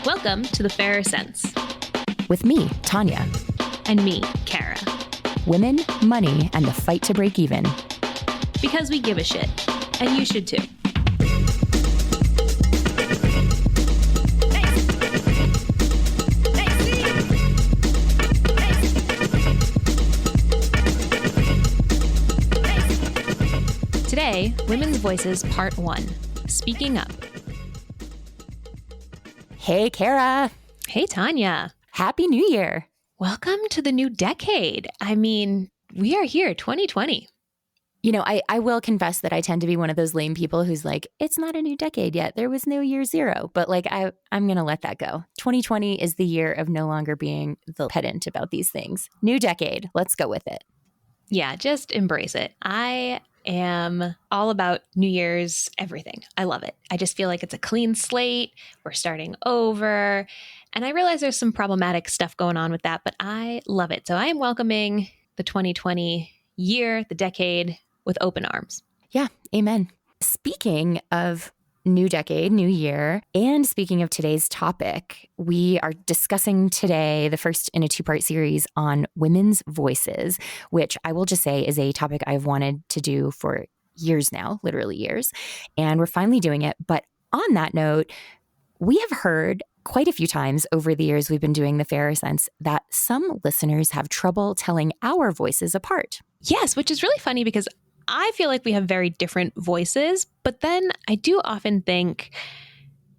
Welcome to The Fairer Cents. With me, Tanya. And me, Kara. Women, money, and the fight to break even. Because we give a shit. And you should too. Today, Women's Voices Part 1, Speaking Up. Hey, Kara. Hey, Tanya. Happy New Year. Welcome to the new decade. I mean, we are here, 2020. You know, I will confess that I tend to be one of those lame people who's like, it's not a new decade yet. There was no year zero. But like, I'm going to let that go. 2020 is the year of no longer being the pedant about these things. New decade. Let's go with it. Yeah, just embrace it. I am all about New Year's everything. I love it. I just feel like it's a clean slate. We're starting over. And I realize there's some problematic stuff going on with that, but I love it. So I am welcoming the 2020 year, the decade, with open arms. Yeah, amen. Speaking of new decade, new year, and speaking of today's topic, we are discussing today the first in a two-part series on women's voices, which I will just say is a topic I've wanted to do for years now, literally years, and we're finally doing it. But on that note, we have heard quite a few times over the years we've been doing the Fairer Cents that some listeners have trouble telling our voices apart. Yes, which is really funny because I feel like we have very different voices, but then I do often think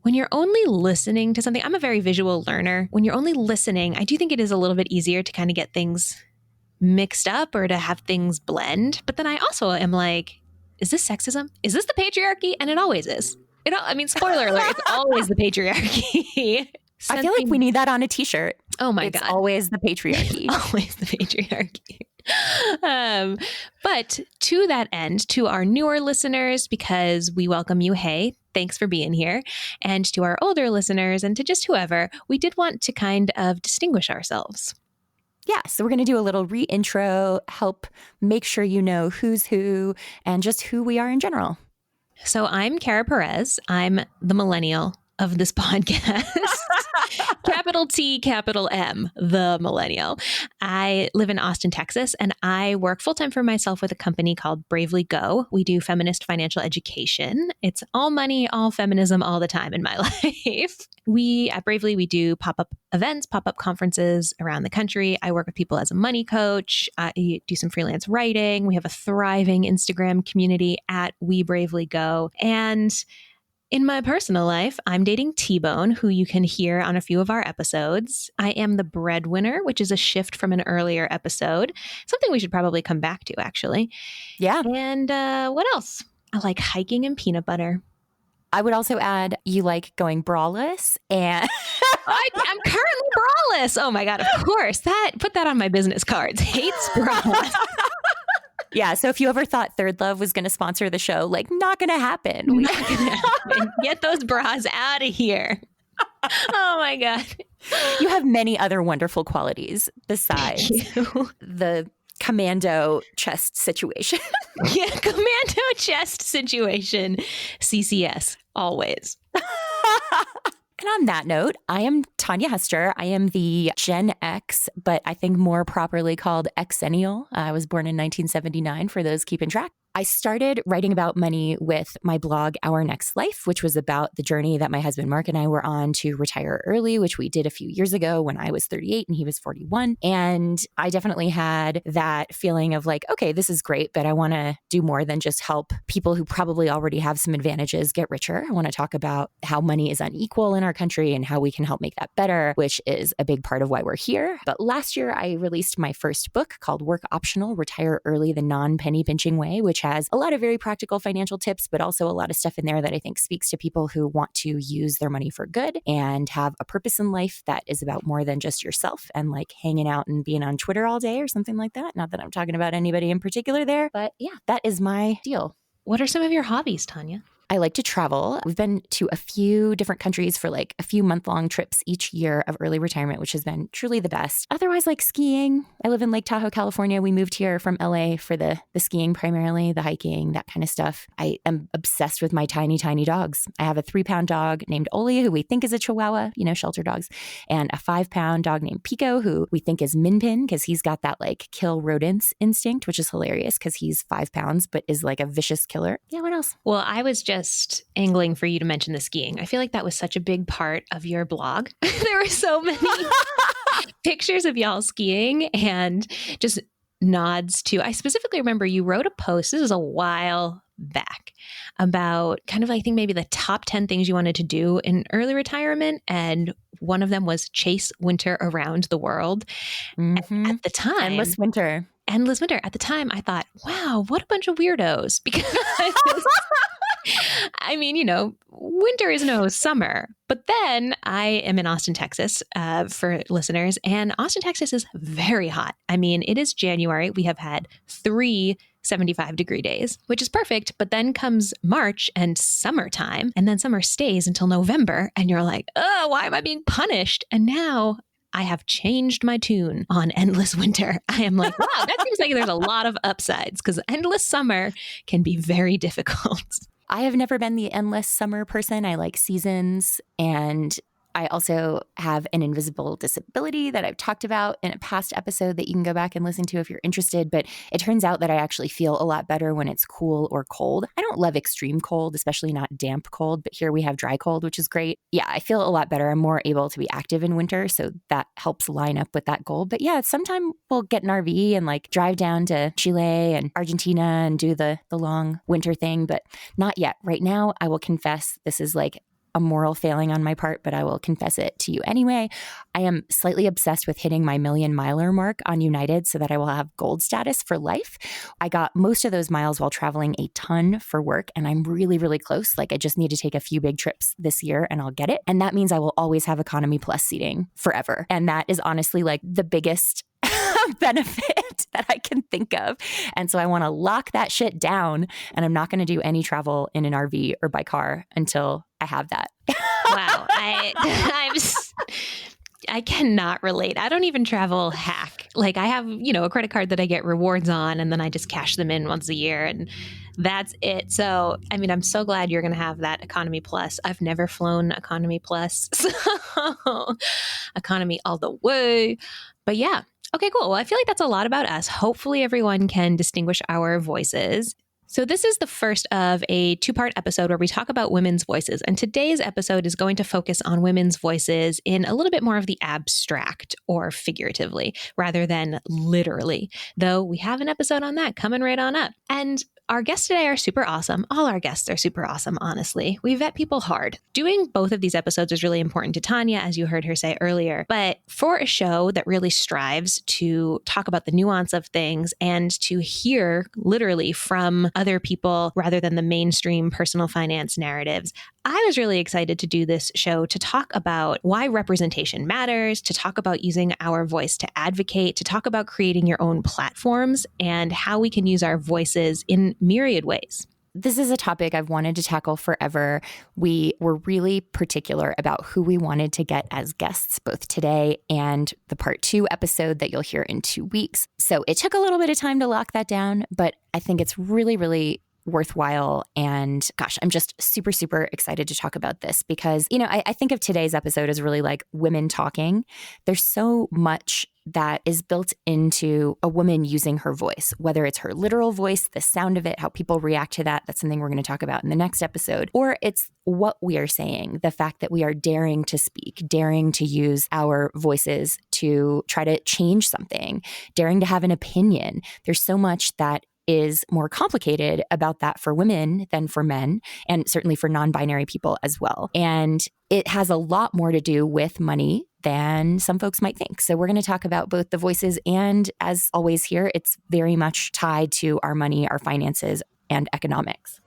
when you're only listening to something, I'm a very visual learner. When you're only listening, I do think it is a little bit easier to kind of get things mixed up or to have things blend. But then I also am like, is this sexism? Is this the patriarchy? And it always is. Spoiler alert, it's always the patriarchy. I feel like we need that on a t-shirt. Oh my God. It's always the patriarchy. Always the patriarchy. But to that end, to our newer listeners, because we welcome you, hey, thanks for being here. And to our older listeners and to just whoever, we did want to kind of distinguish ourselves. Yeah, so we're going to do a little re-intro, help make sure you know who's who and just who we are in general. So I'm Kara Perez. I'm the millennial of this podcast. Capital T, capital M, the millennial. I live in Austin, Texas, and I work full-time for myself with a company called Bravely Go. We do feminist financial education. It's all money, all feminism, all the time in my life. At Bravely, we do pop-up events, pop-up conferences around the country. I work with people as a money coach. I do some freelance writing. We have a thriving Instagram community at We Bravely Go. And in my personal life, I'm dating T-Bone, who you can hear on a few of our episodes. I am the breadwinner, which is a shift from an earlier episode. Something we should probably come back to, actually. Yeah. And what else? I like hiking and peanut butter. I would also add you like going braless and I'm currently braless. Oh my God, of course. Put that on my business cards. Hates bras. Yeah, so if you ever thought Third Love was going to sponsor the show, like, not going to happen. Not gonna happen. Get those bras out of here. Oh my God. You have many other wonderful qualities besides the commando chest situation. Yeah, commando chest situation. CCS, always. And on that note, I am Tanya Hester. I am the Gen X, but I think more properly called Xennial. I was born in 1979, for those keeping track. I started writing about money with my blog, Our Next Life, which was about the journey that my husband Mark and I were on to retire early, which we did a few years ago when I was 38 and he was 41. And I definitely had that feeling of like, okay, this is great, but I want to do more than just help people who probably already have some advantages get richer. I want to talk about how money is unequal in our country and how we can help make that better, which is a big part of why we're here. But last year, I released my first book called Work Optional, Retire Early, the Non-Penny Pinching Way, which has a lot of very practical financial tips, but also a lot of stuff in there that I think speaks to people who want to use their money for good and have a purpose in life that is about more than just yourself and like hanging out and being on Twitter all day or something like that. Not that I'm talking about anybody in particular there, but yeah, that is my deal. What are some of your hobbies, Tanya? I like to travel. We've been to a few different countries for like a few month-long trips each year of early retirement, which has been truly the best. Otherwise, like skiing. I live in Lake Tahoe, California. We moved here from LA for the skiing primarily, the hiking, that kind of stuff. I am obsessed with my tiny, tiny dogs. I have a 3-pound dog named Oli, who we think is a Chihuahua, shelter dogs, and a 5-pound dog named Pico, who we think is Minpin because he's got that like kill rodents instinct, which is hilarious because he's 5 pounds, but is like a vicious killer. Yeah, what else? Well, I was just angling for you to mention the skiing. I feel like that was such a big part of your blog. There were so many pictures of y'all skiing and just nods to, I specifically remember you wrote a post, this was a while back, about kind of, I think maybe the top 10 things you wanted to do in early retirement. And one of them was chase winter around the world. Mm-hmm. At the time, Endless winter. At the time, I thought, wow, what a bunch of weirdos. Because I mean, winter is no summer. But then I am in Austin, Texas, for listeners, and Austin, Texas is very hot. I mean, it is January. We have had 3 75-degree days, which is perfect. But then comes March and summertime, and then summer stays until November. And you're like, oh, why am I being punished? And now I have changed my tune on endless winter. I am like, wow, that seems like there's a lot of upsides because endless summer can be very difficult. I have never been the endless summer person. I like seasons, and I also have an invisible disability that I've talked about in a past episode that you can go back and listen to if you're interested. But it turns out that I actually feel a lot better when it's cool or cold. I don't love extreme cold, especially not damp cold, but here we have dry cold, which is great. Yeah, I feel a lot better. I'm more able to be active in winter, so that helps line up with that goal. But yeah, sometime we'll get an RV and like drive down to Chile and Argentina and do the long winter thing, but not yet. Right now, I will confess this is like a moral failing on my part, but I will confess it to you anyway. I am slightly obsessed with hitting my 1,000,000-miler mark on United so that I will have gold status for life. I got most of those miles while traveling a ton for work, and I'm really, really close. Like I just need to take a few big trips this year and I'll get it. And that means I will always have economy plus seating forever. And that is honestly like the biggest benefit that I can think of. And so I want to lock that shit down, and I'm not going to do any travel in an RV or by car until I have that. Wow. I cannot relate. I don't even travel hack. Like I have, a credit card that I get rewards on, and then I just cash them in once a year, and that's it. So, I mean, I'm so glad you're going to have that economy plus. I've never flown economy plus. So economy all the way. But yeah. Okay, cool. Well, I feel like that's a lot about us. Hopefully everyone can distinguish our voices. So this is the first of a 2-part episode where we talk about women's voices. And today's episode is going to focus on women's voices in a little bit more of the abstract or figuratively rather than literally, though we have an episode on that coming right on up. And our guests today are super awesome. All our guests are super awesome, honestly. We vet people hard. Doing both of these episodes is really important to Tanya, as you heard her say earlier. But for a show that really strives to talk about the nuance of things and to hear literally from other people rather than the mainstream personal finance narratives, I was really excited to do this show to talk about why representation matters, to talk about using our voice to advocate, to talk about creating your own platforms and how we can use our voices in myriad ways. This is a topic I've wanted to tackle forever. We were really particular about who we wanted to get as guests, both today and the part 2 episode that you'll hear in 2 weeks. So it took a little bit of time to lock that down, but I think it's really, really worthwhile. And gosh, I'm just super, super excited to talk about this because, I think of today's episode as really like women talking. There's so much that is built into a woman using her voice, whether it's her literal voice, the sound of it, how people react to that. That's something we're going to talk about in the next episode. Or it's what we are saying, the fact that we are daring to speak, daring to use our voices to try to change something, daring to have an opinion. There's so much that is more complicated about that for women than for men, and certainly for non-binary people as well. And it has a lot more to do with money than some folks might think. So we're going to talk about both the voices, and as always here, it's very much tied to our money, our finances, and economics.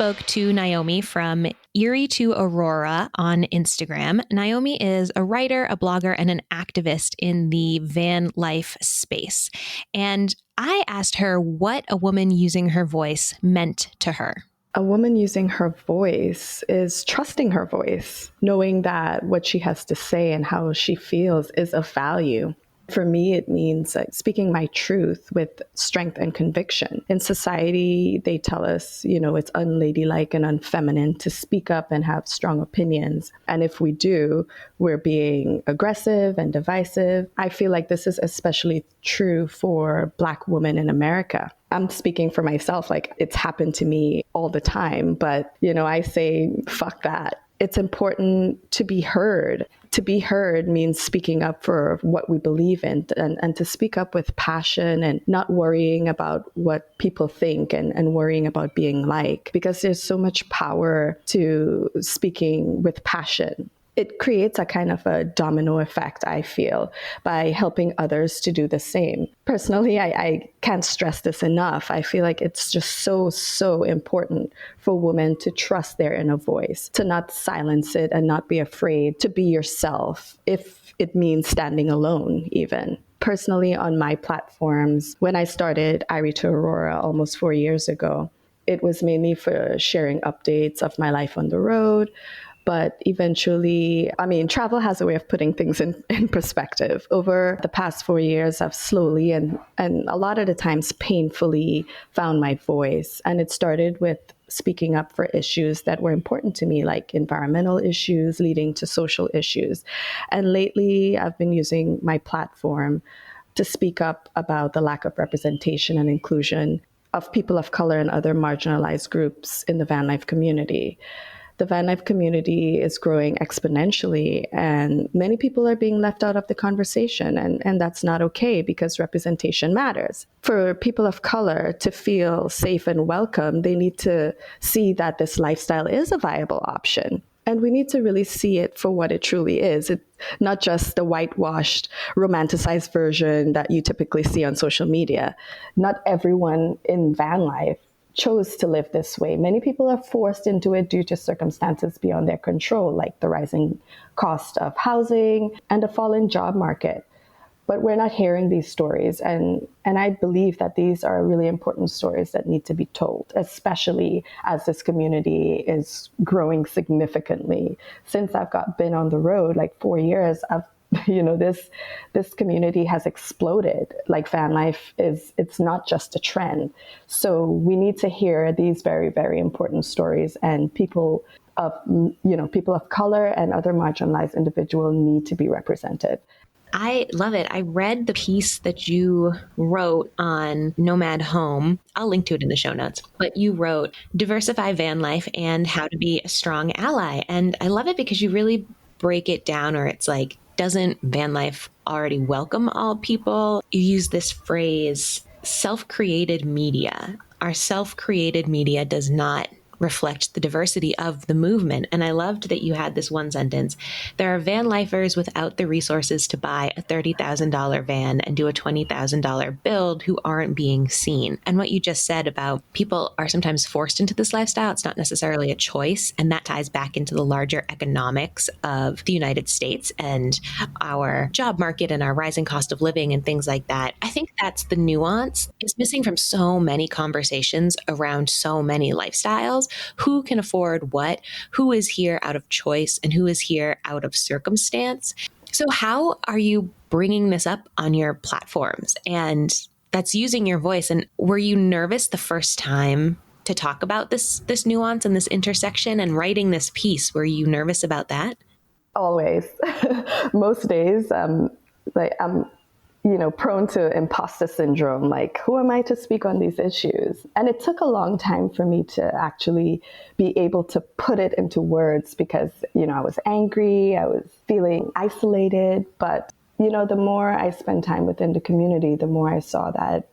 spoke to Naomi from Erie to Aurora on Instagram. Naomi is a writer, a blogger, and an activist in the van life space. And I asked her what a woman using her voice meant to her. A woman using her voice is trusting her voice, knowing that what she has to say and how she feels is of value. For me, it means speaking my truth with strength and conviction. In society, they tell us, it's unladylike and unfeminine to speak up and have strong opinions. And if we do, we're being aggressive and divisive. I feel like this is especially true for Black women in America. I'm speaking for myself, it's happened to me all the time, but, I say, fuck that. It's important to be heard. To be heard means speaking up for what we believe in and to speak up with passion and not worrying about what people think and worrying about being liked, because there's so much power to speaking with passion. It creates a kind of a domino effect, I feel, by helping others to do the same. Personally, I can't stress this enough. I feel like it's just so important for women to trust their inner voice, to not silence it and not be afraid to be yourself, if it means standing alone even. Personally, on my platforms, when I started Erie to Aurora almost 4 years ago, it was mainly for sharing updates of my life on the road. But eventually, travel has a way of putting things in perspective. Over the past 4 years, I've slowly and a lot of the times painfully found my voice. And it started with speaking up for issues that were important to me, like environmental issues leading to social issues. And lately, I've been using my platform to speak up about the lack of representation and inclusion of people of color and other marginalized groups in the van life community. The van life community is growing exponentially, and many people are being left out of the conversation, and that's not okay, because representation matters. For people of color to feel safe and welcome, they need to see that this lifestyle is a viable option. And we need to really see it for what it truly is. It's not just the whitewashed, romanticized version that you typically see on social media. Not everyone in van life chose to live this way. Many people are forced into it due to circumstances beyond their control, like the rising cost of housing and a fallen job market. But we're not hearing these stories. And I believe that these are really important stories that need to be told, especially as this community is growing significantly. Since I've been on the road, 4 years, this community has exploded. Van life it's not just a trend. So we need to hear these very, very important stories, and people of color and other marginalized individuals need to be represented. I love it. I read the piece that you wrote on Nomad Home. I'll link to it in the show notes. But you wrote Diversify Van Life and How to Be a Strong Ally. And I love it because you really break it down, or it's doesn't van life already welcome all people? You use this phrase, self-created media. Our self-created media does not reflect the diversity of the movement. And I loved that you had this one sentence. There are van lifers without the resources to buy a $30,000 van and do a $20,000 build who aren't being seen. And what you just said about people are sometimes forced into this lifestyle, it's not necessarily a choice. And that ties back into the larger economics of the United States and our job market and our rising cost of living and things like that. I think that's the nuance. It's missing from so many conversations around so many lifestyles. Who can afford what? Who is here out of choice and who is here out of circumstance? So how are you bringing this up on your platforms? And that's using your voice. And were you nervous the first time to talk about this nuance and this intersection and writing this piece? Were you nervous about that? Always. Most days, I'm prone to imposter syndrome. Who am I to speak on these issues? And it took a long time for me to actually be able to put it into words because, I was angry, I was feeling isolated. But, the more I spent time within the community, the more I saw that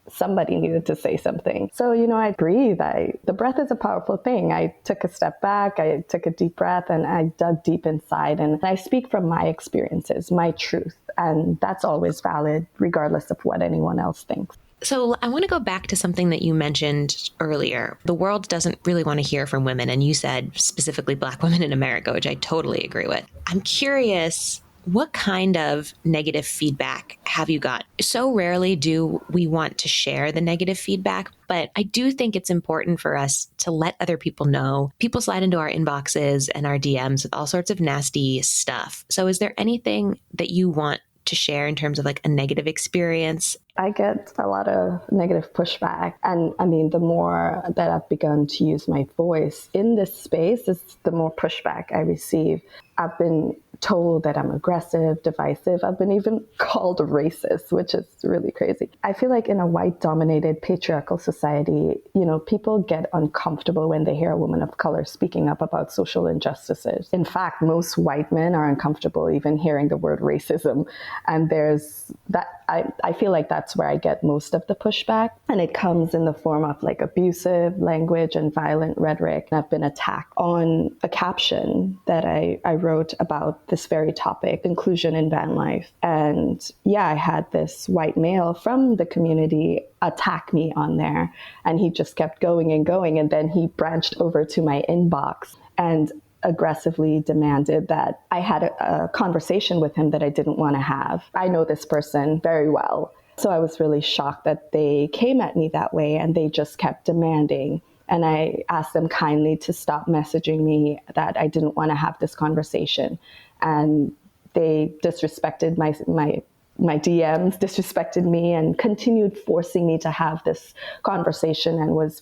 somebody needed to say something. So, I breathe. The breath is a powerful thing. I took a step back, I took a deep breath, and I dug deep inside. And I speak from my experiences, my truth. And that's always valid, regardless of what anyone else thinks. So I want to go back to something that you mentioned earlier. The world doesn't really want to hear from women. And you said specifically Black women in America, which I totally agree with. I'm curious, what kind of negative feedback have you got? So rarely do we want to share the negative feedback, but I do think it's important for us to let other people know. People slide into our inboxes and our DMs with all sorts of nasty stuff. So is there anything that you want to share in terms of like a negative experience? I get a lot of negative pushback. And I mean, the more that I've begun to use my voice in this space, the more pushback I receive. I've been told that I'm aggressive, divisive. I've been even called racist, which is really crazy. I feel like in a white-dominated patriarchal society, people get uncomfortable when they hear a woman of color speaking up about social injustices. In fact, most white men are uncomfortable even hearing the word racism. And there's that. I feel like that's where I get most of the pushback. And it comes in the form of like abusive language and violent rhetoric. I've been attacked on a caption that I wrote about this very topic, inclusion in van life. And yeah, I had this white male from the community attack me on there. And he just kept going and going. And then he branched over to my inbox and aggressively demanded that I had a conversation with him that I didn't want to have. I know this person very well. So I was really shocked that they came at me that way and they just kept demanding. And I asked them kindly to stop messaging me that I didn't want to have this conversation. And they disrespected my DMs, disrespected me, and continued forcing me to have this conversation, and was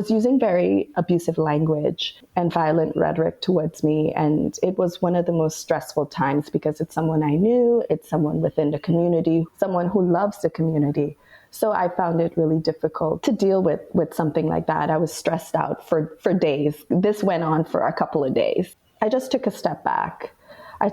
using very abusive language and violent rhetoric towards me. And it was one of the most stressful times because it's someone I knew, it's someone within the community, someone who loves the community. So I found it really difficult to deal with something like that. I was stressed out for days. This went on for a couple of days. I just took a step back. I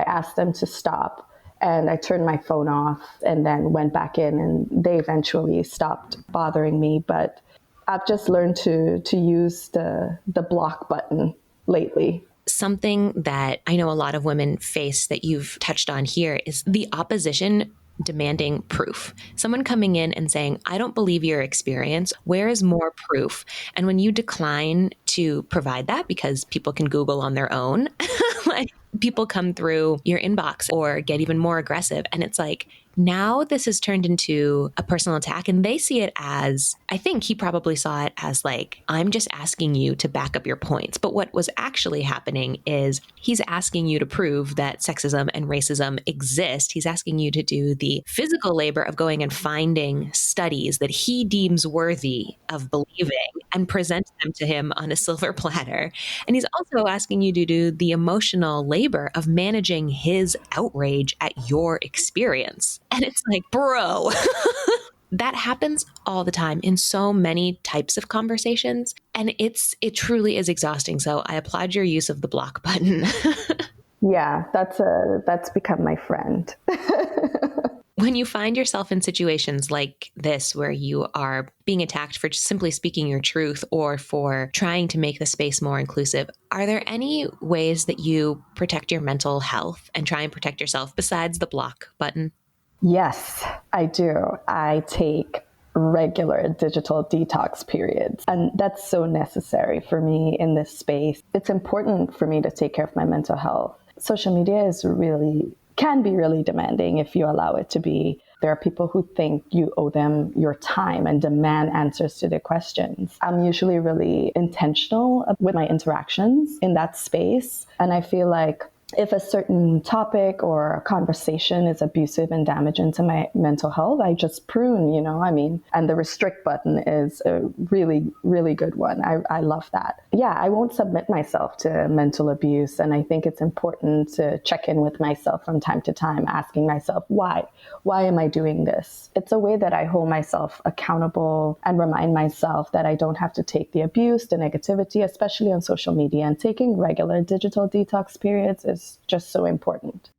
asked them to stop. And I turned my phone off and then went back in, and they eventually stopped bothering me. But I've just learned to use the block button lately. Something that I know a lot of women face that you've touched on here is the opposition demanding proof. Someone coming in and saying, I don't believe your experience. Where is more proof? And when you decline to provide that, because people can Google on their own, like people come through your inbox or get even more aggressive. And it's like, now this has turned into a personal attack, and they see it as, I think he probably saw it as like, I'm just asking you to back up your points. But what was actually happening is he's asking you to prove that sexism and racism exist. He's asking you to do the physical labor of going and finding studies that he deems worthy of believing and present them to him on a silver platter. And he's also asking you to do the emotional labor of managing his outrage at your experience. And it's like, bro, that happens all the time in so many types of conversations. And it truly is exhausting. So I applaud your use of the block button. Yeah, that's become my friend. When you find yourself in situations like this, where you are being attacked for just simply speaking your truth or for trying to make the space more inclusive, are there any ways that you protect your mental health and try and protect yourself besides the block button? Yes, I do. I take regular digital detox periods, and that's so necessary for me in this space. It's important for me to take care of my mental health. Social media can be really demanding if you allow it to be. There are people who think you owe them your time and demand answers to their questions. I'm usually really intentional with my interactions in that space, and I feel like if a certain topic or a conversation is abusive and damaging to my mental health, I just prune, and the restrict button is a really, really good one. I love that. Yeah, I won't submit myself to mental abuse. And I think it's important to check in with myself from time to time, asking myself, why? Why am I doing this? It's a way that I hold myself accountable and remind myself that I don't have to take the abuse, the negativity, especially on social media. And taking regular digital detox periods is just so important.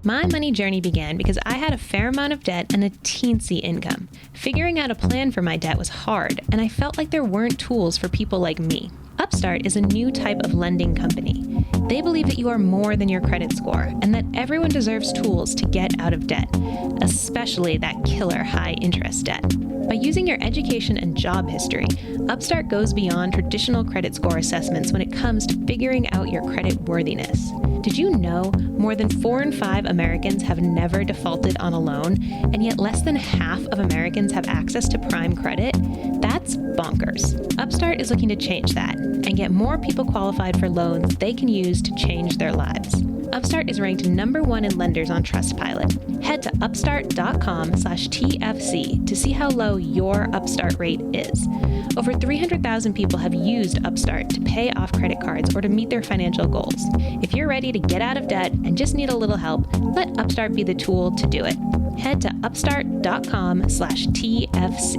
My money journey began because I had a fair amount of debt and a teensy income. Figuring out a plan for my debt was hard, and I felt like there weren't tools for people like me. Upstart is a new type of lending company. They believe that you are more than your credit score and that everyone deserves tools to get out of debt, especially that killer high-interest debt. By using your education and job history, Upstart goes beyond traditional credit score assessments when it comes to figuring out your credit worthiness. Did you know more than 4 in 5 Americans have never defaulted on a loan, and yet less than half of Americans have access to prime credit? That's bonkers. Upstart is looking to change that and get more people qualified for loans they can use to change their lives. Upstart is ranked #1 in lenders on Trustpilot. Head to upstart.com/TFC to see how low your Upstart rate is. Over 300,000 people have used Upstart to pay off credit cards or to meet their financial goals. If you're ready to get out of debt and just need a little help, let Upstart be the tool to do it. Head to upstart.com/TFC.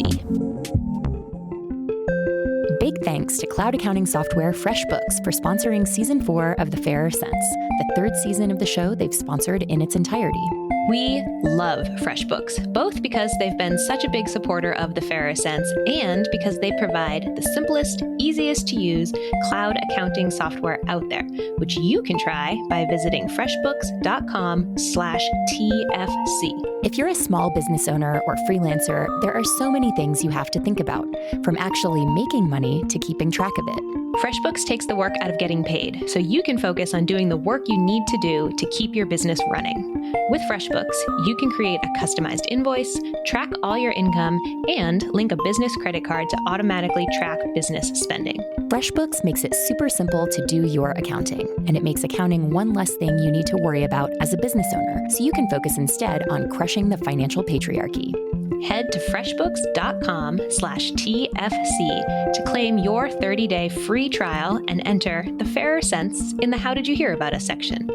Big thanks to cloud accounting software FreshBooks for sponsoring Season 4 of The Fairer Cents, the 3rd season of the show they've sponsored in its entirety. We love FreshBooks, both because they've been such a big supporter of The Fairer Cents and because they provide the simplest, easiest to use cloud accounting software out there, which you can try by visiting freshbooks.com/TFC. If you're a small business owner or freelancer, there are so many things you have to think about, from actually making money to keeping track of it. FreshBooks takes the work out of getting paid, so you can focus on doing the work you need to do to keep your business running. With FreshBooks, you can create a customized invoice, track all your income, and link a business credit card to automatically track business spending. FreshBooks makes it super simple to do your accounting, and it makes accounting one less thing you need to worry about as a business owner, so you can focus instead on crushing the financial patriarchy. Head to freshbooks.com/TFC to claim your 30-day free trial and enter The Fairer Cents in the How Did You Hear About Us section.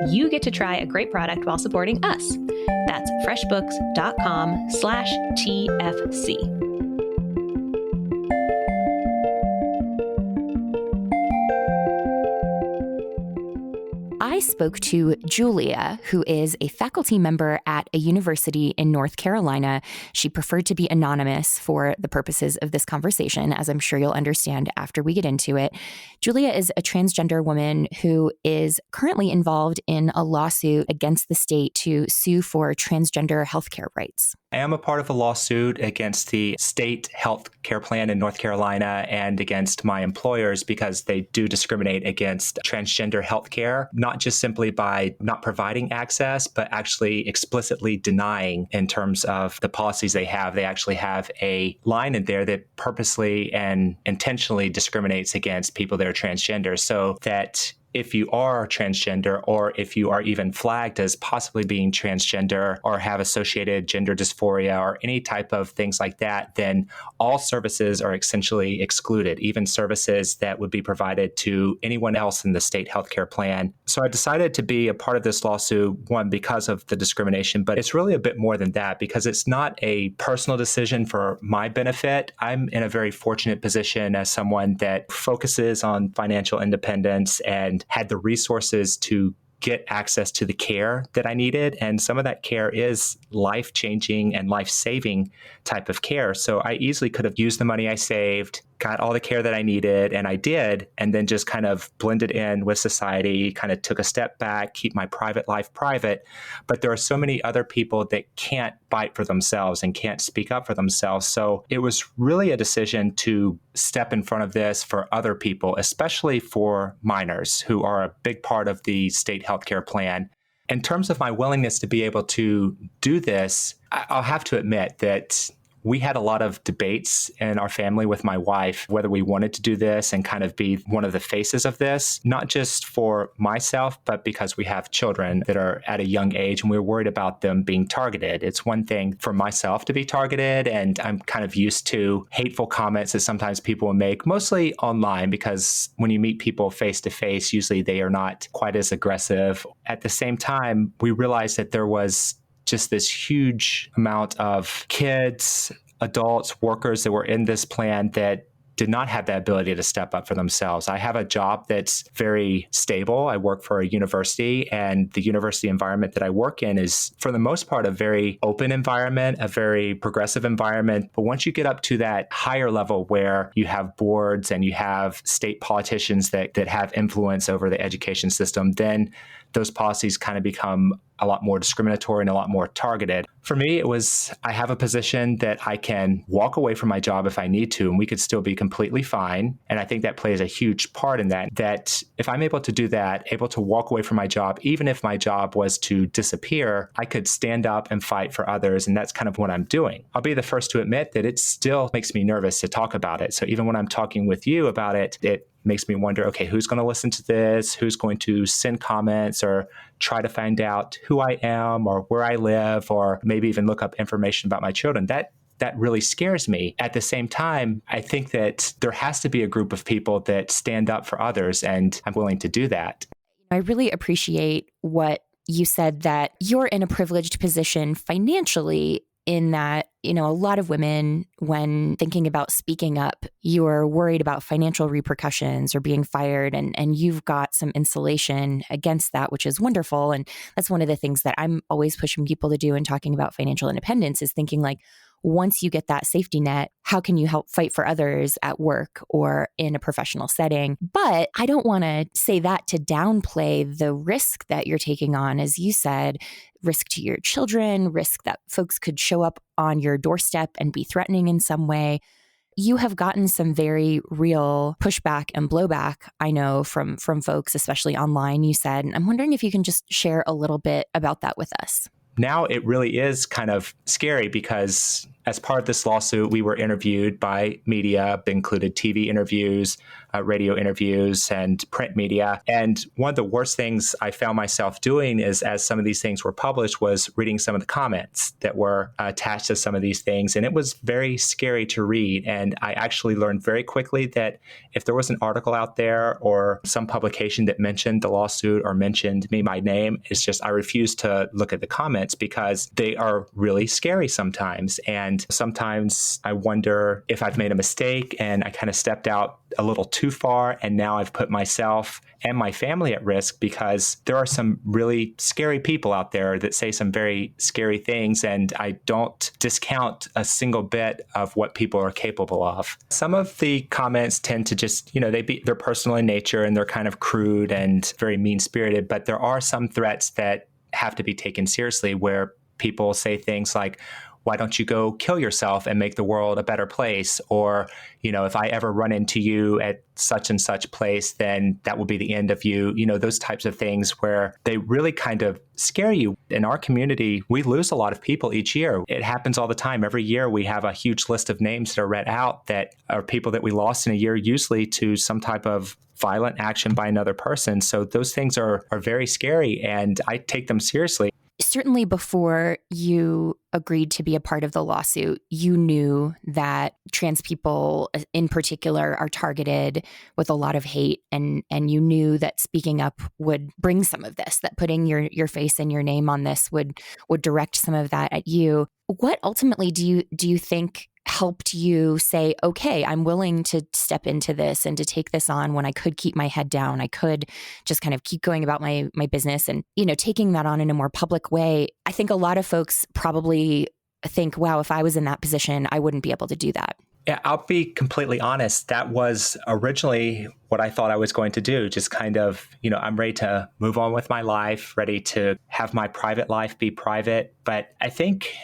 You get to try a great product while supporting us. That's freshbooks.com/TFC. I spoke to Julia, who is a faculty member at a university in North Carolina. She preferred to be anonymous for the purposes of this conversation, as I'm sure you'll understand after we get into it. Julia is a transgender woman who is currently involved in a lawsuit against the state to sue for transgender healthcare rights. I am a part of a lawsuit against the state health care plan in North Carolina and against my employers because they do discriminate against transgender health care, not just simply by not providing access, but actually explicitly denying in terms of the policies they have. They actually have a line in there that purposely and intentionally discriminates against people that are transgender, so that if you are transgender or if you are even flagged as possibly being transgender or have associated gender dysphoria or any type of things like that, then all services are essentially excluded, even services that would be provided to anyone else in the state healthcare plan. So I decided to be a part of this lawsuit, one, because of the discrimination, but it's really a bit more than that because it's not a personal decision for my benefit. I'm in a very fortunate position as someone that focuses on financial independence and had the resources to get access to the care that I needed. And some of that care is life-changing and life-saving type of care. So I easily could have used the money I saved, got all the care that I needed, and I did, and then just kind of blended in with society, kind of took a step back, keep my private life private. But there are so many other people that can't fight for themselves and can't speak up for themselves. So it was really a decision to step in front of this for other people, especially for minors who are a big part of the state healthcare plan. In terms of my willingness to be able to do this, I'll have to admit that we had a lot of debates in our family with my wife, whether we wanted to do this and kind of be one of the faces of this, not just for myself, but because we have children that are at a young age and we're worried about them being targeted. It's one thing for myself to be targeted, and I'm kind of used to hateful comments that sometimes people will make, mostly online, because when you meet people face to face, usually they are not quite as aggressive. At the same time, we realized that there was just this huge amount of kids, adults, workers that were in this plan that did not have that ability to step up for themselves. I have a job that's very stable. I work for a university, and the university environment that I work in is, for the most part, a very open environment, a very progressive environment. But once you get up to that higher level where you have boards and you have state politicians that have influence over the education system, then those policies kind of become a lot more discriminatory and a lot more targeted. For me, it was, I have a position that I can walk away from my job if I need to, and we could still be completely fine. And I think that plays a huge part in that if I'm able to do that, able to walk away from my job, even if my job was to disappear, I could stand up and fight for others. And that's kind of what I'm doing. I'll be the first to admit that it still makes me nervous to talk about it. So even when I'm talking with you about it, it makes me wonder, okay, who's going to listen to this? Who's going to send comments or try to find out who I am or where I live, or maybe even look up information about my children? That really scares me. At the same time, I think that there has to be a group of people that stand up for others, and I'm willing to do that. I really appreciate what you said, that you're in a privileged position financially, in that, a lot of women, when thinking about speaking up, you're worried about financial repercussions or being fired, and you've got some insulation against that, which is wonderful. And that's one of the things that I'm always pushing people to do in talking about financial independence, is thinking like, once you get that safety net, how can you help fight for others at work or in a professional setting? But I don't want to say that to downplay the risk that you're taking on, as you said, risk to your children, risk that folks could show up on your doorstep and be threatening in some way. You have gotten some very real pushback and blowback, I know, from folks, especially online, you said. And I'm wondering if you can just share a little bit about that with us. Now it really is kind of scary, because as part of this lawsuit, we were interviewed by media, included TV interviews, radio interviews, and print media. And one of the worst things I found myself doing is, as some of these things were published, was reading some of the comments that were attached to some of these things. And it was very scary to read. And I actually learned very quickly that if there was an article out there or some publication that mentioned the lawsuit or mentioned me by name, it's just I refuse to look at the comments, because they are really scary sometimes. And sometimes I wonder if I've made a mistake and I kind of stepped out a little too far, and now I've put myself and my family at risk, because there are some really scary people out there that say some very scary things, and I don't discount a single bit of what people are capable of. Some of the comments tend to just, they're personal in nature and they're kind of crude and very mean-spirited, but there are some threats that have to be taken seriously, where people say things like, why don't you go kill yourself and make the world a better place? Or, if I ever run into you at such and such place, then that will be the end of you. Those types of things where they really kind of scare you. In our community, we lose a lot of people each year. It happens all the time. Every year we have a huge list of names that are read out that are people that we lost in a year, usually to some type of violent action by another person. So those things are very scary, and I take them seriously. Certainly before you agreed to be a part of the lawsuit, you knew that trans people in particular are targeted with a lot of hate, and you knew that speaking up would bring some of this, that putting your face and your name on this would direct some of that at you. What ultimately do you think helped you say, okay, I'm willing to step into this and to take this on when I could keep my head down? I could just kind of keep going about my business, and, taking that on in a more public way. I think a lot of folks probably think, wow, if I was in that position, I wouldn't be able to do that. Yeah, I'll be completely honest. That was originally what I thought I was going to do. Just kind of, I'm ready to move on with my life, ready to have my private life be private. But I think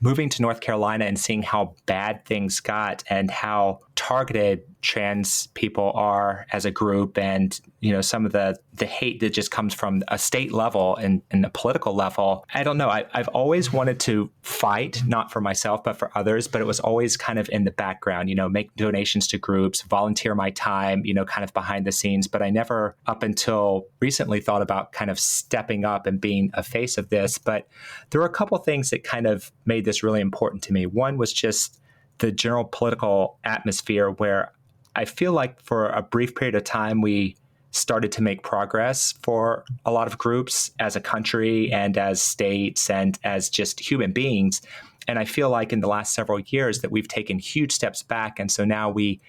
moving to North Carolina and seeing how bad things got and how targeted trans people are as a group, and some of the hate that just comes from a state level and the political level. I don't know. I've always wanted to fight, not for myself, but for others. But it was always kind of in the background, make donations to groups, volunteer my time, kind of behind the scenes. But I never, up until recently, thought about kind of stepping up and being a face of this. But there were a couple of things that kind of made this really important to me. One was just the general political atmosphere, where I feel like for a brief period of time, we started to make progress for a lot of groups as a country and as states and as just human beings. And I feel like in the last several years that we've taken huge steps back. And so now we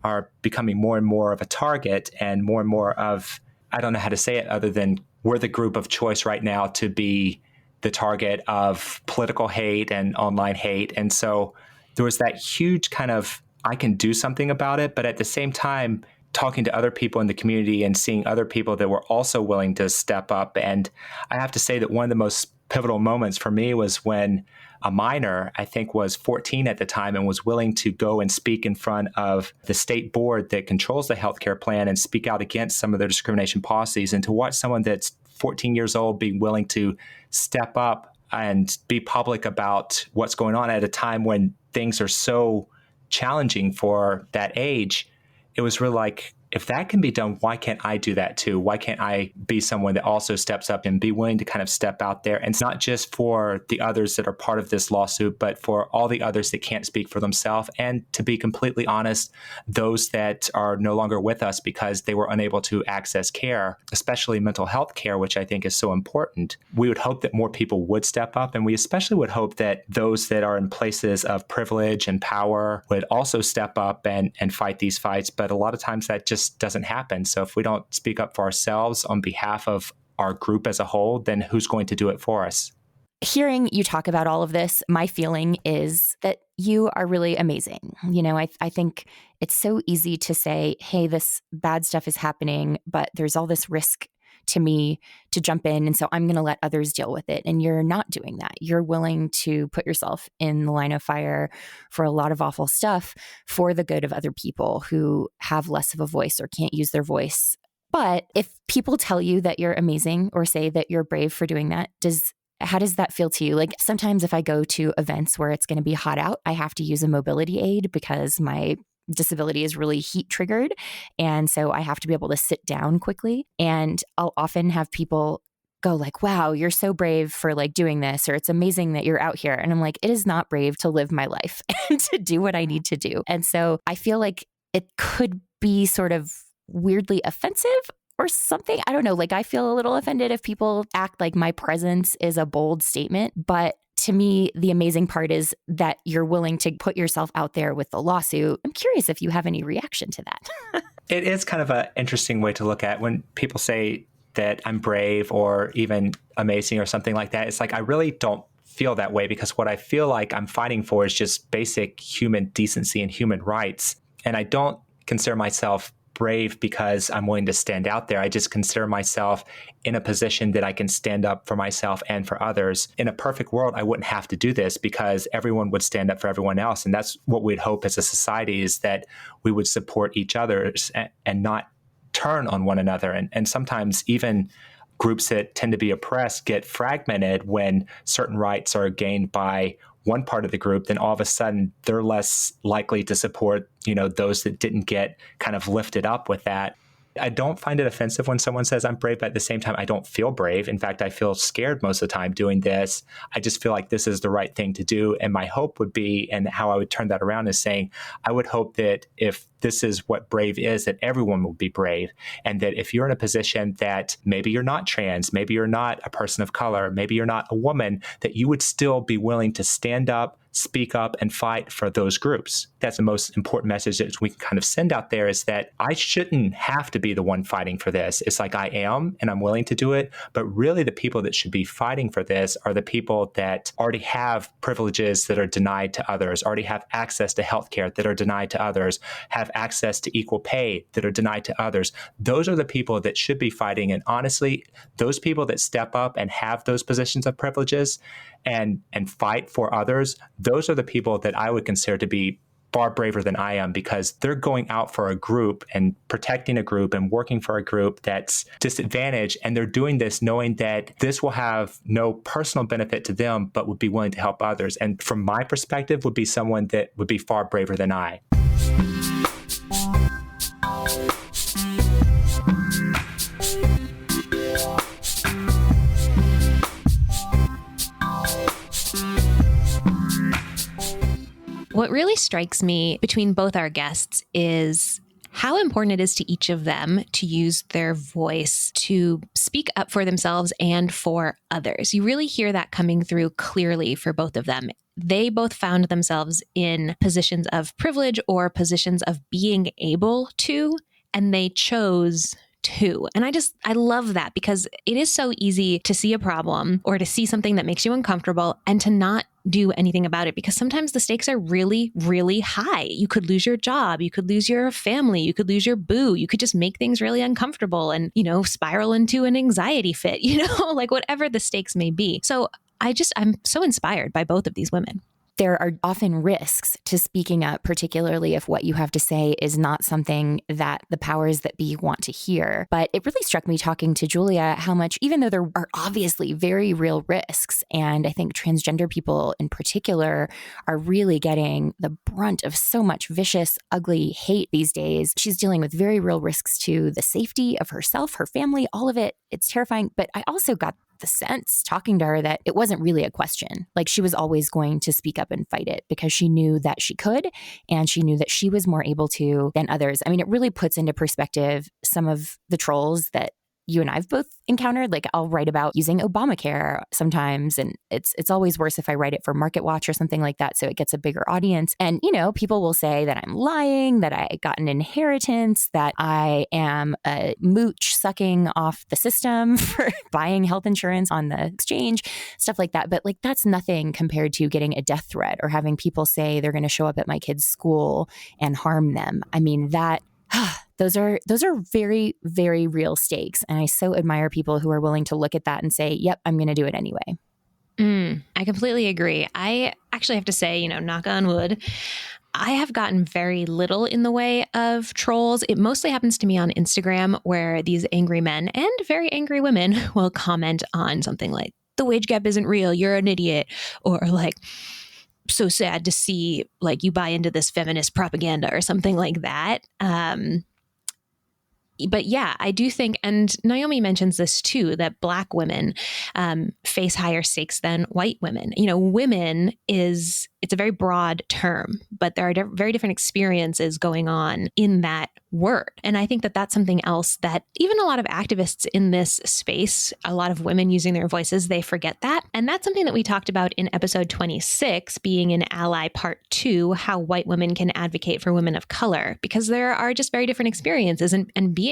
are becoming more and more of a target and more of, I don't know how to say it other than we're the group of choice right now to be the target of political hate and online hate. And so there was that huge kind of, I can do something about it, but at the same time, talking to other people in the community and seeing other people that were also willing to step up. And I have to say that one of the most pivotal moments for me was when a minor, I think was 14 at the time, and was willing to go and speak in front of the state board that controls the healthcare plan and speak out against some of their discrimination policies. And to watch someone that's 14 years old being willing to step up and be public about what's going on at a time when things are so challenging for that age, it was really like, if that can be done, why can't I do that too? Why can't I be someone that also steps up and be willing to kind of step out there? And it's not just for the others that are part of this lawsuit, but for all the others that can't speak for themselves. And to be completely honest, those that are no longer with us because they were unable to access care, especially mental health care, which I think is so important. We would hope that more people would step up. And we especially would hope that those that are in places of privilege and power would also step up and fight these fights. But a lot of times that just doesn't happen. So if we don't speak up for ourselves on behalf of our group as a whole, then who's going to do it for us? Hearing you talk about all of this, my feeling is that you are really amazing. You know, I think it's so easy to say, hey, this bad stuff is happening, but there's all this risk to me to jump in. And so I'm going to let others deal with it. And you're not doing that. You're willing to put yourself in the line of fire for a lot of awful stuff for the good of other people who have less of a voice or can't use their voice. But if people tell you that you're amazing or say that you're brave for doing that, how does that feel to you? Like sometimes if I go to events where it's going to be hot out, I have to use a mobility aid because my disability is really heat triggered. And so I have to be able to sit down quickly. And I'll often have people go like, wow, you're so brave for like doing this, or it's amazing that you're out here. And I'm like, it is not brave to live my life and to do what I need to do. And so I feel like it could be sort of weirdly offensive or something. I don't know. Like I feel a little offended if people act like my presence is a bold statement, but to me, the amazing part is that you're willing to put yourself out there with the lawsuit. I'm curious if you have any reaction to that. It is kind of an interesting way to look at when people say that I'm brave or even amazing or something like that. It's like, I really don't feel that way, because what I feel like I'm fighting for is just basic human decency and human rights. And I don't consider myself brave because I'm willing to stand out there. I just consider myself in a position that I can stand up for myself and for others. In a perfect world, I wouldn't have to do this because everyone would stand up for everyone else. And that's what we'd hope as a society, is that we would support each other and not turn on one another. And sometimes even groups that tend to be oppressed get fragmented when certain rights are gained by one part of the group, then all of a sudden they're less likely to support, those that didn't get kind of lifted up with that. I don't find it offensive when someone says I'm brave, but at the same time, I don't feel brave. In fact, I feel scared most of the time doing this. I just feel like this is the right thing to do. And my hope would be, and how I would turn that around is saying, I would hope that if this is what brave is, that everyone will be brave. And that if you're in a position that maybe you're not trans, maybe you're not a person of color, maybe you're not a woman, that you would still be willing to stand up, speak up, and fight for those groups. That's the most important message that we can kind of send out there, is that I shouldn't have to be the one fighting for this. It's like I am, and I'm willing to do it. But really the people that should be fighting for this are the people that already have privileges that are denied to others, already have access to healthcare that are denied to others, have access to equal pay that are denied to others. Those are the people that should be fighting. And honestly, those people that step up and have those positions of privileges and fight for others, those are the people that I would consider to be far braver than I am, because they're going out for a group and protecting a group and working for a group that's disadvantaged. And they're doing this knowing that this will have no personal benefit to them, but would be willing to help others. And from my perspective, would be someone that would be far braver than I. What really strikes me between both our guests is how important it is to each of them to use their voice to speak up for themselves and for others. You really hear that coming through clearly for both of them. They both found themselves in positions of privilege or positions of being able to, and they chose to. And I love that, because it is so easy to see a problem or to see something that makes you uncomfortable and to not do anything about it, because sometimes the stakes are really, really high. You could lose your job. You could lose your family. You could lose your boo. You could just make things really uncomfortable and, spiral into an anxiety fit, like whatever the stakes may be. So I'm so inspired by both of these women. There are often risks to speaking up, particularly if what you have to say is not something that the powers that be want to hear. But it really struck me talking to Julia how much, even though there are obviously very real risks, and I think transgender people in particular are really getting the brunt of so much vicious, ugly hate these days, she's dealing with very real risks to the safety of herself, her family, all of it. It's terrifying. But I also got the sense talking to her that it wasn't really a question. Like, she was always going to speak up and fight it because she knew that she could, and she knew that she was more able to than others. I mean, it really puts into perspective some of the trolls that you and I've both encountered. Like, I'll write about using Obamacare sometimes, and it's always worse if I write it for MarketWatch or something like that, so it gets a bigger audience. And, people will say that I'm lying, that I got an inheritance, that I am a mooch sucking off the system for buying health insurance on the exchange, stuff like that. But that's nothing compared to getting a death threat or having people say they're going to show up at my kid's school and harm them. I mean, those are very, very real stakes. And I so admire people who are willing to look at that and say, yep, I'm going to do it anyway. I completely agree. I actually have to say, knock on wood, I have gotten very little in the way of trolls. It mostly happens to me on Instagram, where these angry men and very angry women will comment on something like, the wage gap isn't real, you're an idiot, or like, so sad to see you buy into this feminist propaganda or something like that. But yeah, I do think, and Naomi mentions this too, that Black women face higher stakes than white women. Women it's a very broad term, but there are very different experiences going on in that word. And I think that that's something else that even a lot of activists in this space, a lot of women using their voices, they forget that. And that's something that we talked about in episode 26, being an ally part 2, how white women can advocate for women of color, because there are just very different experiences. And being,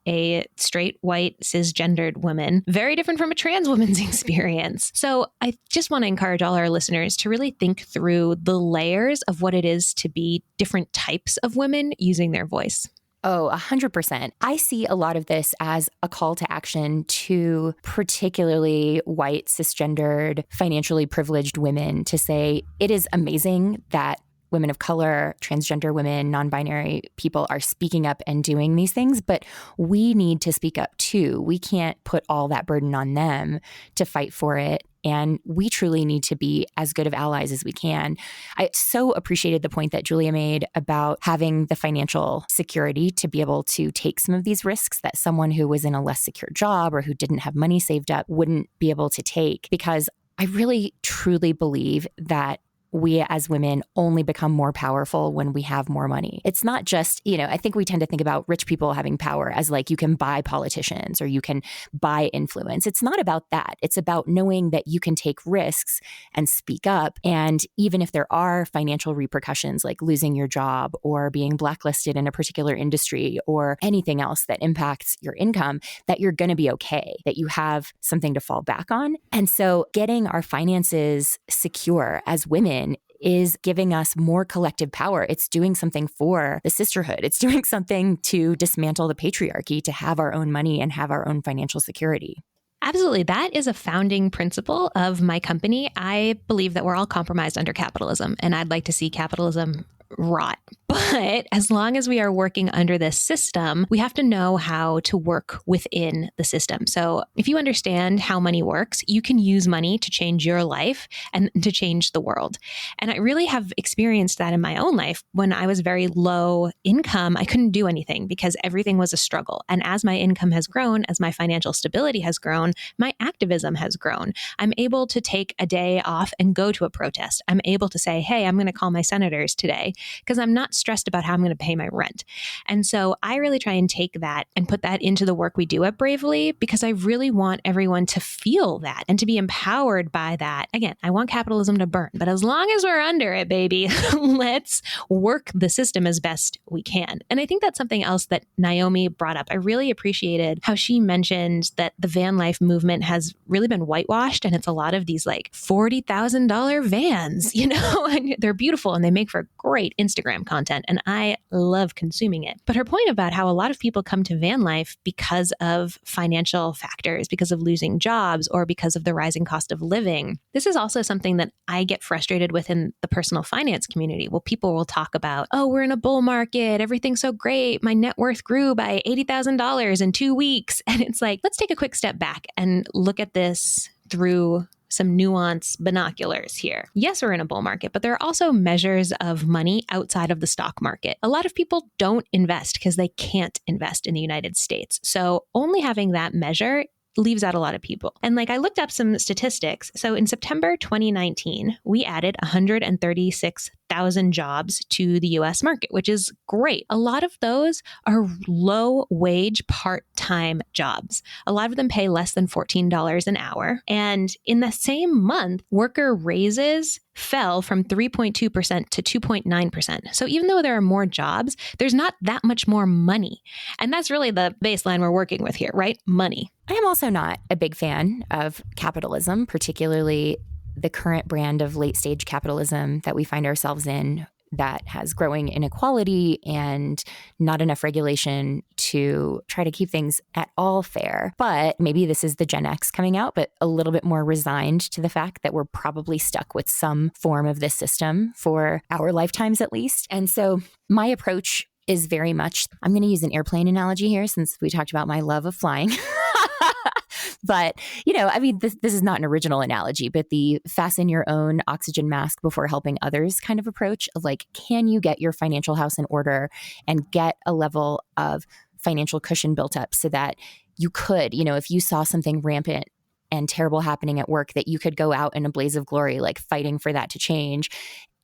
a straight, white, cisgendered woman, very different from a trans woman's experience. So I just want to encourage all our listeners to really think through the layers of what it is to be different types of women using their voice. Oh, 100%. I see a lot of this as a call to action to particularly white, cisgendered, financially privileged women to say, it is amazing that women of color, transgender women, non-binary people are speaking up and doing these things, but we need to speak up too. We can't put all that burden on them to fight for it. And we truly need to be as good of allies as we can. I so appreciated the point that Julia made about having the financial security to be able to take some of these risks that someone who was in a less secure job or who didn't have money saved up wouldn't be able to take. Because I really, truly believe that we as women only become more powerful when we have more money. It's not just, I think we tend to think about rich people having power as you can buy politicians or you can buy influence. It's not about that. It's about knowing that you can take risks and speak up. And even if there are financial repercussions like losing your job or being blacklisted in a particular industry or anything else that impacts your income, that you're going to be okay, that you have something to fall back on. And so getting our finances secure as women is giving us more collective power. It's doing something for the sisterhood. It's doing something to dismantle the patriarchy, to have our own money and have our own financial security. Absolutely. That is a founding principle of my company. I believe that we're all compromised under capitalism, and I'd like to see capitalism rot. But as long as we are working under this system, we have to know how to work within the system. So if you understand how money works, you can use money to change your life and to change the world. And I really have experienced that in my own life. When I was very low income, I couldn't do anything because everything was a struggle. And as my income has grown, as my financial stability has grown, my activism has grown. I'm able to take a day off and go to a protest. I'm able to say, hey, I'm going to call my senators today because I'm not stressed about how I'm going to pay my rent. And so I really try and take that and put that into the work we do at Bravely, because I really want everyone to feel that and to be empowered by that. Again, I want capitalism to burn, but as long as we're under it, baby, let's work the system as best we can. And I think that's something else that Naomi brought up. I really appreciated how she mentioned that the van life movement has really been whitewashed, and it's a lot of these like $40,000 vans, and they're beautiful and they make for great Instagram content. And I love consuming it. But her point about how a lot of people come to van life because of financial factors, because of losing jobs, or because of the rising cost of living. This is also something that I get frustrated with in the personal finance community. Well, people will talk about, oh, we're in a bull market. Everything's so great. My net worth grew by $80,000 in 2 weeks. And it's like, let's take a quick step back and look at this through some nuanced binoculars here. Yes, we're in a bull market, but there are also measures of money outside of the stock market. A lot of people don't invest because they can't invest in the United States. So only having that measure leaves out a lot of people. And I looked up some statistics. So in September 2019, we added 136,000 jobs to the US market, which is great. A lot of those are low wage part-time jobs. A lot of them pay less than $14 an hour. And in the same month, worker raises fell from 3.2% to 2.9%. So even though there are more jobs, there's not that much more money. And that's really the baseline we're working with here, right? Money. I am also not a big fan of capitalism, particularly the current brand of late stage capitalism that we find ourselves in, that has growing inequality and not enough regulation to try to keep things at all fair. But maybe this is the Gen X coming out, but a little bit more resigned to the fact that we're probably stuck with some form of this system for our lifetimes at least. And so my approach is very much, I'm going to use an airplane analogy here since we talked about my love of flying. But, this is not an original analogy, but the fasten your own oxygen mask before helping others kind of approach of can you get your financial house in order and get a level of financial cushion built up so that you could, if you saw something rampant and terrible happening at work, that you could go out in a blaze of glory, fighting for that to change.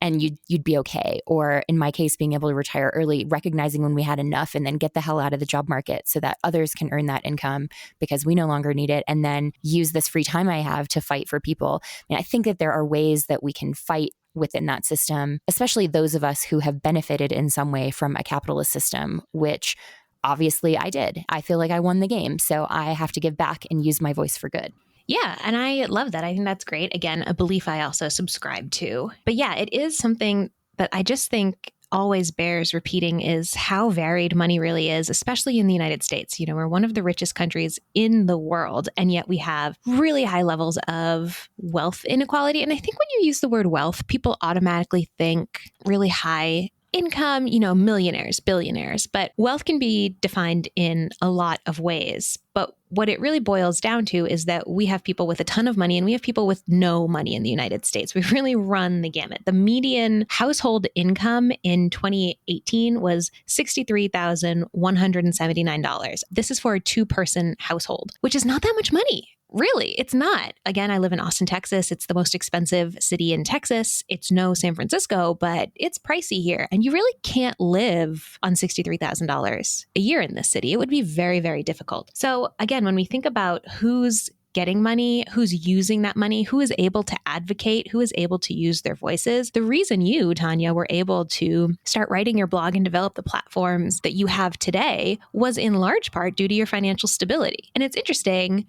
And you'd be okay. Or in my case, being able to retire early, recognizing when we had enough and then get the hell out of the job market so that others can earn that income because we no longer need it. And then use this free time I have to fight for people. I think that there are ways that we can fight within that system, especially those of us who have benefited in some way from a capitalist system, which obviously I did. I feel like I won the game. So I have to give back and use my voice for good. Yeah, and I love that. I think that's great. Again, a belief I also subscribe to. But yeah, it is something that I just think always bears repeating is how varied money really is, especially in the United States. We're one of the richest countries in the world, and yet we have really high levels of wealth inequality. And I think when you use the word wealth, people automatically think really high income, millionaires, billionaires, but wealth can be defined in a lot of ways. But what it really boils down to is that we have people with a ton of money and we have people with no money in the United States. We've really run the gamut. The median household income in 2018 was $63,179. This is for a two-person household, which is not that much money. Really, it's not. Again, I live in Austin, Texas. It's the most expensive city in Texas. It's no San Francisco, but it's pricey here. And you really can't live on $63,000 a year in this city. It would be very, very difficult. So again, when we think about who's getting money, who's using that money, who is able to advocate, who is able to use their voices. The reason you, Tanya, were able to start writing your blog and develop the platforms that you have today was in large part due to your financial stability. And it's interesting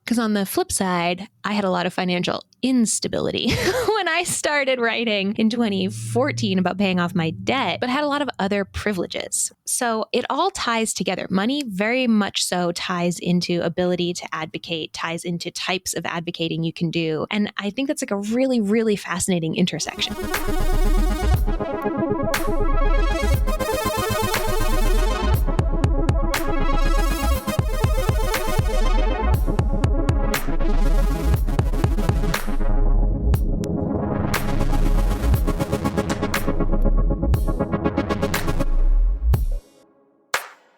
because on the flip side, I had a lot of financial instability when I started writing in 2014 about paying off my debt, but had a lot of other privileges. So it all ties together. Money very much so ties into ability to advocate, ties into types of advocating you can do. And I think that's a really, really fascinating intersection.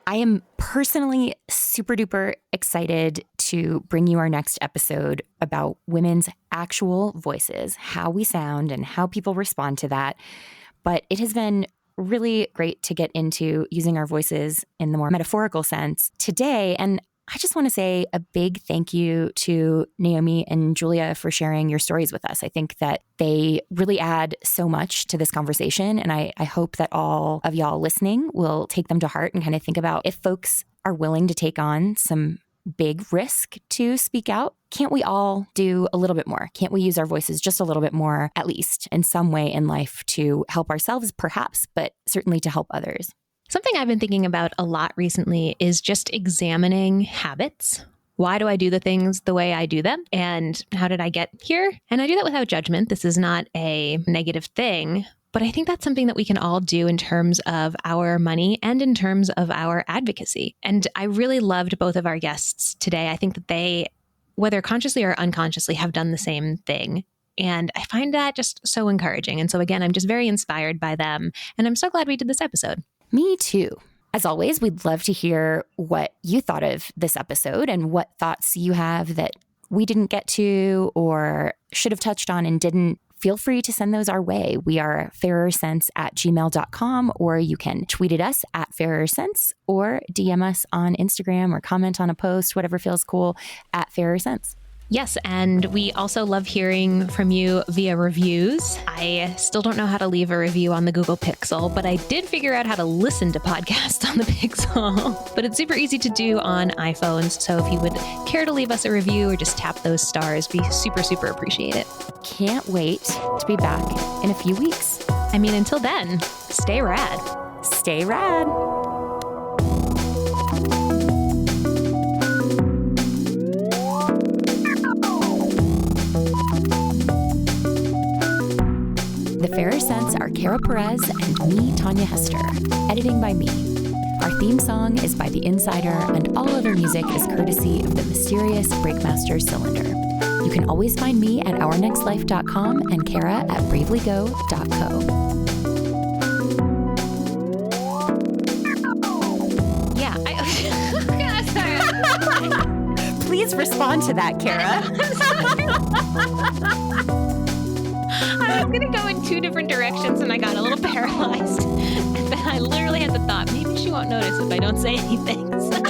I am personally super duper excited to bring you our next episode about women's actual voices, how we sound and how people respond to that. But it has been really great to get into using our voices in the more metaphorical sense today. And I just want to say a big thank you to Naomi and Julia for sharing your stories with us. I think that they really add so much to this conversation. And I hope that all of y'all listening will take them to heart and kind of think about if folks are willing to take on some big risk to speak out, can't we all do a little bit more? Can't we use our voices just a little bit more, at least in some way in life, to help ourselves perhaps, but certainly to help others? Something I've been thinking about a lot recently is just examining habits. Why do I do the things the way I do them? And how did I get here? And I do that without judgment. This is not a negative thing, but I think that's something that we can all do in terms of our money and in terms of our advocacy. And I really loved both of our guests today. I think that they, whether consciously or unconsciously, have done the same thing. And I find that just so encouraging. And so again, I'm just very inspired by them. And I'm so glad we did this episode. Me too. As always, we'd love to hear what you thought of this episode and what thoughts you have that we didn't get to or should have touched on and didn't. Feel free to send those our way. We are fairersense@gmail.com, or you can tweet at us at fairersense or DM us on Instagram or comment on a post, whatever feels cool, at fairersense. Yes, and we also love hearing from you via reviews. I still don't know how to leave a review on the Google Pixel, but I did figure out how to listen to podcasts on the Pixel. But it's super easy to do on iPhones, so if you would care to leave us a review or just tap those stars, we super, super appreciate it. Can't wait to be back in a few weeks. I mean, until then, stay rad. Stay rad. The Fairer Sense are Kara Perez and me, Tanya Hester. Editing by me. Our theme song is by The Insider, and all other music is courtesy of the mysterious Breakmaster Cylinder. You can always find me at ournextlife.com and Kara at bravelygo.co. Yeah, Please respond to that, Kara. I was going to go in two different directions and I got a little paralyzed. And then I literally had the thought, maybe she won't notice if I don't say anything. So.